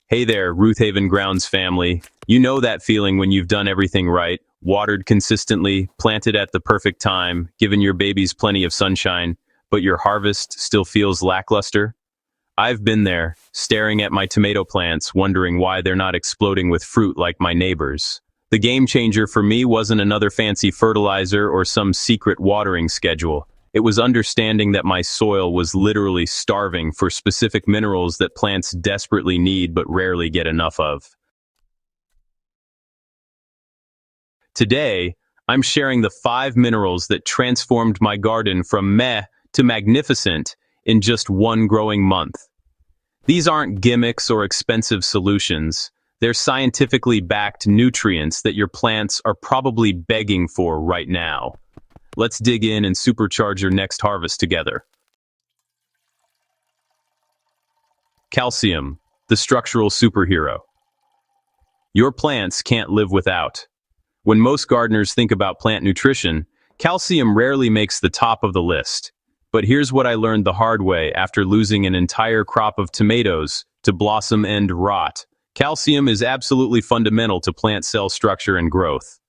Hey there, Ruth Haven Grounds family. You know that feeling when you've done everything right, watered consistently, planted at the perfect time, given your babies plenty of sunshine, but your harvest still feels lackluster? I've been there, staring at my tomato plants, wondering why they're not exploding with fruit like my neighbors. The game changer for me wasn't another fancy fertilizer or some secret watering schedule. It was understanding that my soil was literally starving for specific minerals that plants desperately need but rarely get enough of. Today, I'm sharing the 5 minerals that transformed my garden from meh to magnificent in just one growing month. These aren't gimmicks or expensive solutions. They're scientifically backed nutrients that your plants are probably begging for right now. Let's dig in and supercharge your next harvest together. Calcium, the structural superhero. Your plants can't live without. When most gardeners think about plant nutrition, calcium rarely makes the top of the list. But here's what I learned the hard way after losing an entire crop of tomatoes to blossom and rot. Calcium is absolutely fundamental to plant cell structure and growth.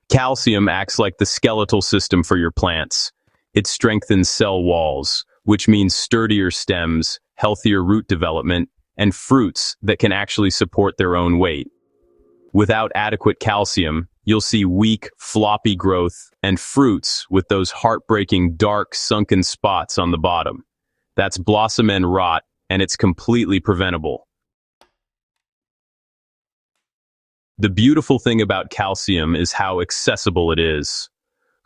Calcium acts like the skeletal system for your plants. It strengthens cell walls, which means sturdier stems, healthier root development, and fruits that can actually support their own weight. Without adequate calcium, you'll see weak, floppy growth and fruits with those heartbreaking, dark, sunken spots on the bottom. That's blossom and rot, and it's completely preventable. The beautiful thing about calcium is how accessible it is.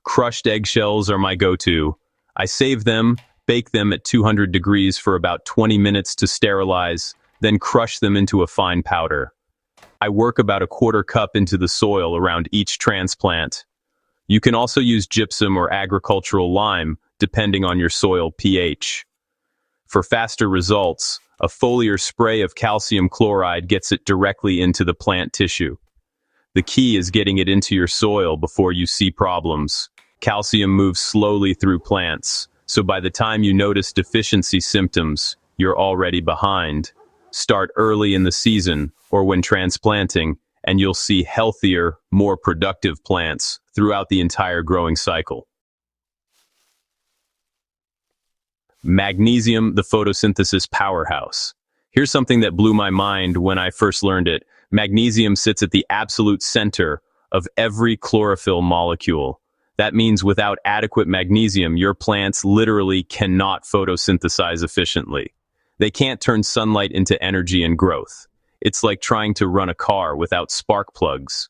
Crushed eggshells are my go-to. I save them, bake them at 200 degrees for about 20 minutes to sterilize, then crush them into a fine powder. I work about a quarter cup into the soil around each transplant. You can also use gypsum or agricultural lime, depending on your soil pH. For faster results, a foliar spray of calcium chloride gets it directly into the plant tissue. The key is getting it into your soil before you see problems. Calcium moves slowly through plants, so by the time you notice deficiency symptoms, you're already behind. Start early in the season or when transplanting, and you'll see healthier, more productive plants throughout the entire growing cycle. Magnesium, the photosynthesis powerhouse. Here's something that blew my mind when I first learned it. Magnesium sits at the absolute center of every chlorophyll molecule. That means without adequate magnesium, your plants literally cannot photosynthesize efficiently. They can't turn sunlight into energy and growth. It's like trying to run a car without spark plugs.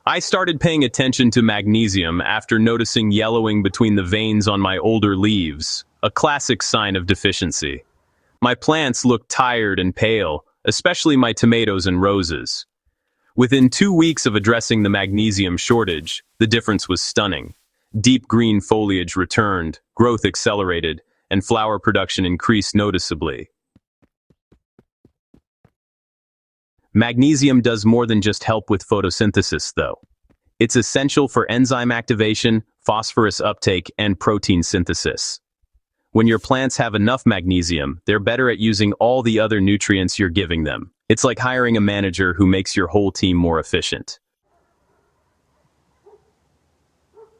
I started paying attention to magnesium after noticing yellowing between the veins on my older leaves, a classic sign of deficiency. My plants looked tired and pale, especially my tomatoes and roses. Within 2 weeks of addressing the magnesium shortage, the difference was stunning. Deep green foliage returned, growth accelerated, and flower production increased noticeably. Magnesium does more than just help with photosynthesis, though. It's essential for enzyme activation, phosphorus uptake, and protein synthesis. When your plants have enough magnesium, they're better at using all the other nutrients you're giving them. It's like hiring a manager who makes your whole team more efficient.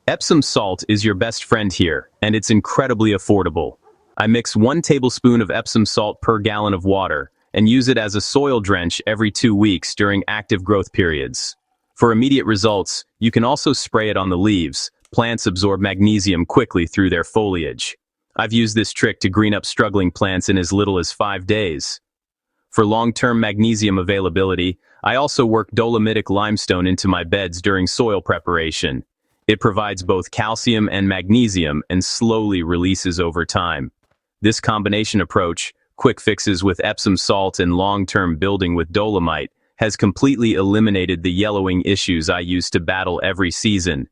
Epsom salt is your best friend here, and it's incredibly affordable. I mix 1 tablespoon of Epsom salt per gallon of water and use it as a soil drench every 2 weeks during active growth periods. For immediate results, you can also spray it on the leaves. Plants absorb magnesium quickly through their foliage. I've used this trick to green up struggling plants in as little as 5 days. For long-term magnesium availability, I also work dolomitic limestone into my beds during soil preparation. It provides both calcium and magnesium and slowly releases over time. This combination approach, quick fixes with Epsom salt and long-term building with dolomite, has completely eliminated the yellowing issues I used to battle every season.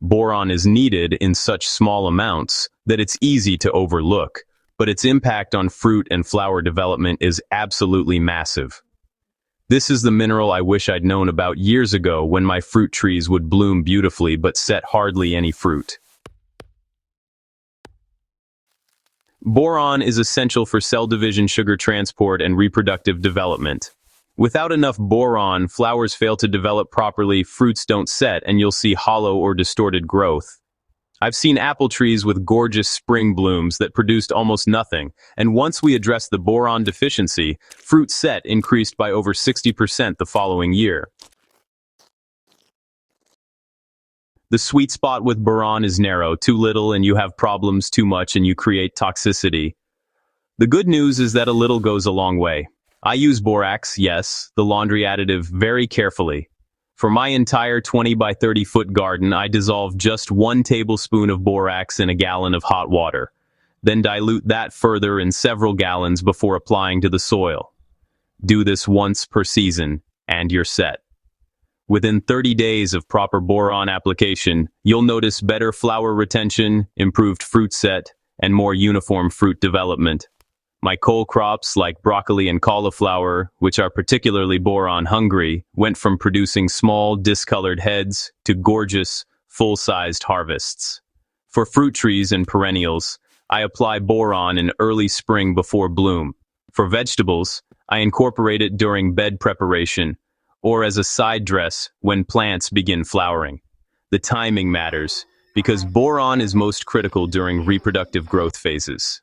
Boron is needed in such small amounts that it's easy to overlook, but its impact on fruit and flower development is absolutely massive. This is the mineral I wish I'd known about years ago when my fruit trees would bloom beautifully but set hardly any fruit. Boron is essential for cell division, sugar transport, and reproductive development. Without enough boron, flowers fail to develop properly, fruits don't set, and you'll see hollow or distorted growth. I've seen apple trees with gorgeous spring blooms that produced almost nothing, and once we addressed the boron deficiency, fruit set increased by over 60% the following year. The sweet spot with boron is narrow, too little and you have problems, too much and you create toxicity. The good news is that a little goes a long way. I use borax, yes, the laundry additive, very carefully. For my entire 20 by 30 foot garden, I dissolve just 1 tablespoon of borax in a gallon of hot water, then dilute that further in several gallons before applying to the soil. Do this once per season, and you're set. Within 30 days of proper boron application, you'll notice better flower retention, improved fruit set, and more uniform fruit development. My cole crops, like broccoli and cauliflower, which are particularly boron-hungry, went from producing small, discolored heads to gorgeous, full-sized harvests. For fruit trees and perennials, I apply boron in early spring before bloom. For vegetables, I incorporate it during bed preparation, or as a side dress when plants begin flowering. The timing matters, because boron is most critical during reproductive growth phases.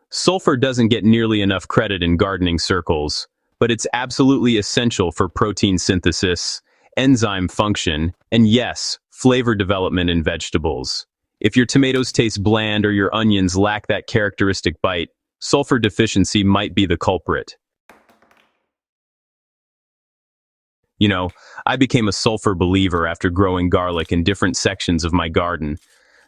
Sulfur doesn't get nearly enough credit in gardening circles, but it's absolutely essential for protein synthesis, enzyme function, and yes, flavor development in vegetables. If your tomatoes taste bland or your onions lack that characteristic bite, sulfur deficiency might be the culprit. You know, I became a sulfur believer after growing garlic in different sections of my garden.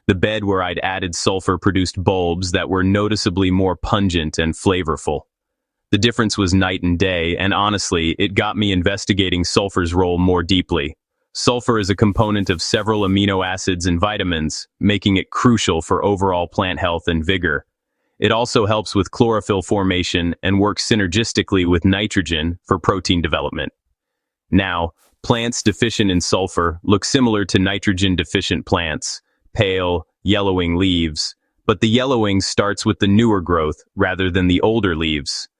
The bed where I'd added sulfur produced bulbs that were noticeably more pungent and flavorful. The difference was night and day, and honestly, it got me investigating sulfur's role more deeply. Sulfur is a component of several amino acids and vitamins, making it crucial for overall plant health and vigor. It also helps with chlorophyll formation and works synergistically with nitrogen for protein development. Now, plants deficient in sulfur look similar to nitrogen-deficient plants, pale, yellowing leaves, but the yellowing starts with the newer growth rather than the older leaves.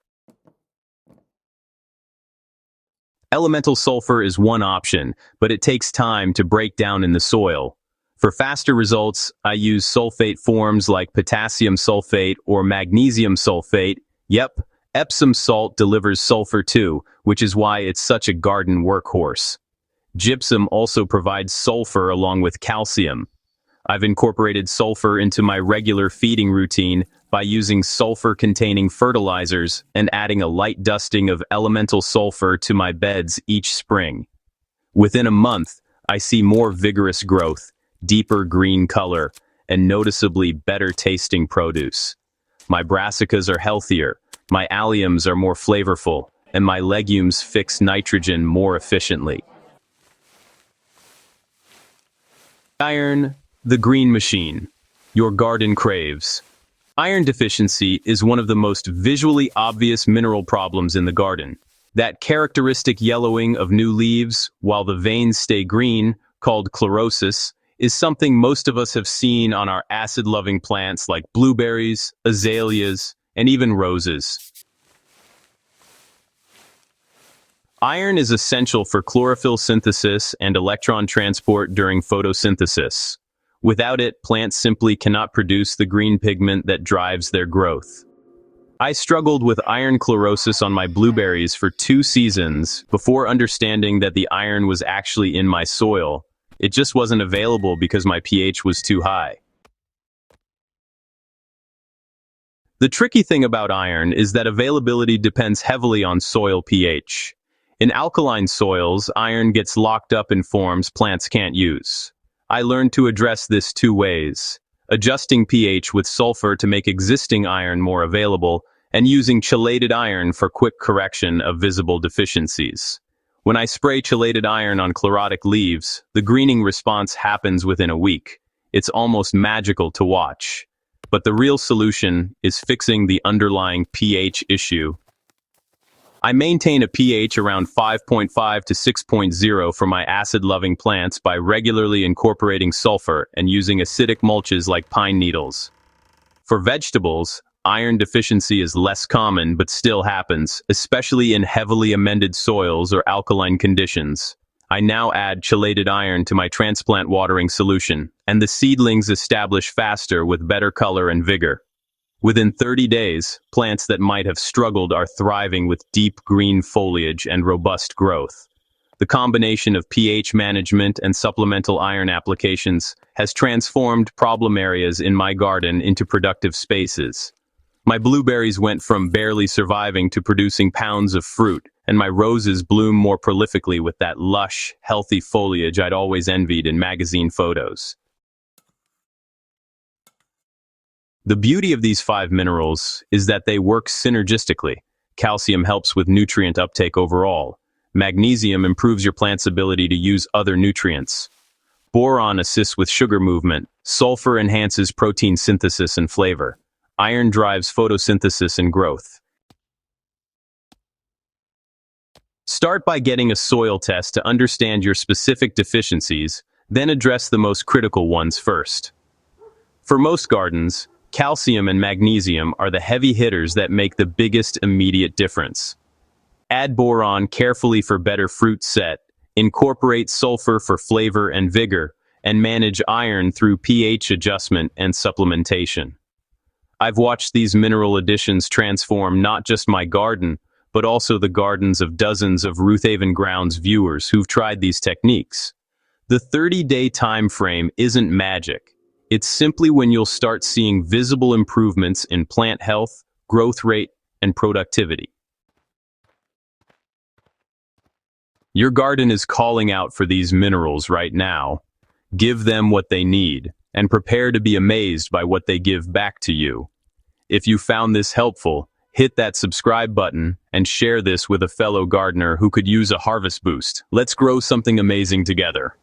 Elemental sulfur is one option, but it takes time to break down in the soil. For faster results, I use sulfate forms like potassium sulfate or magnesium sulfate. Yep, Epsom salt delivers sulfur too, which is why it's such a garden workhorse. Gypsum also provides sulfur along with calcium. I've incorporated sulfur into my regular feeding routine by using sulfur-containing fertilizers and adding a light dusting of elemental sulfur to my beds each spring. Within a month, I see more vigorous growth, deeper green color, and noticeably better tasting produce. My brassicas are healthier, my alliums are more flavorful, and my legumes fix nitrogen more efficiently. Iron, the green machine. Your garden craves. Iron deficiency is one of the most visually obvious mineral problems in the garden. That characteristic yellowing of new leaves while the veins stay green, called chlorosis, is something most of us have seen on our acid-loving plants like blueberries, azaleas, and even roses. Iron is essential for chlorophyll synthesis and electron transport during photosynthesis. Without it, plants simply cannot produce the green pigment that drives their growth. I struggled with iron chlorosis on my blueberries for 2 seasons before understanding that the iron was actually in my soil. It just wasn't available because my pH was too high. The tricky thing about iron is that availability depends heavily on soil pH. In alkaline soils, iron gets locked up in forms plants can't use. I learned to address this 2 ways: adjusting pH with sulfur to make existing iron more available, and using chelated iron for quick correction of visible deficiencies. When I spray chelated iron on chlorotic leaves, the greening response happens within a week. It's almost magical to watch. But the real solution is fixing the underlying pH issue. I maintain a pH around 5.5 to 6.0 for my acid-loving plants by regularly incorporating sulfur and using acidic mulches like pine needles. For vegetables, iron deficiency is less common but still happens, especially in heavily amended soils or alkaline conditions. I now add chelated iron to my transplant watering solution, and the seedlings establish faster with better color and vigor. Within 30 days, plants that might have struggled are thriving with deep green foliage and robust growth. The combination of pH management and supplemental iron applications has transformed problem areas in my garden into productive spaces. My blueberries went from barely surviving to producing pounds of fruit, and my roses bloom more prolifically with that lush, healthy foliage I'd always envied in magazine photos. The beauty of these 5 minerals is that they work synergistically. Calcium helps with nutrient uptake overall. Magnesium improves your plant's ability to use other nutrients. Boron assists with sugar movement. Sulfur enhances protein synthesis and flavor. Iron drives photosynthesis and growth. Start by getting a soil test to understand your specific deficiencies, then address the most critical ones first. For most gardens, calcium and magnesium are the heavy hitters that make the biggest immediate difference. Add boron carefully for better fruit set, incorporate sulfur for flavor and vigor, and manage iron through pH adjustment and supplementation. I've watched these mineral additions transform not just my garden, but also the gardens of dozens of Ruthhaven Grounds viewers who've tried these techniques. The 30-day time frame isn't magic. It's simply when you'll start seeing visible improvements in plant health, growth rate, and productivity. Your garden is calling out for these minerals right now. Give them what they need, and prepare to be amazed by what they give back to you. If you found this helpful, hit that subscribe button and share this with a fellow gardener who could use a harvest boost. Let's grow something amazing together.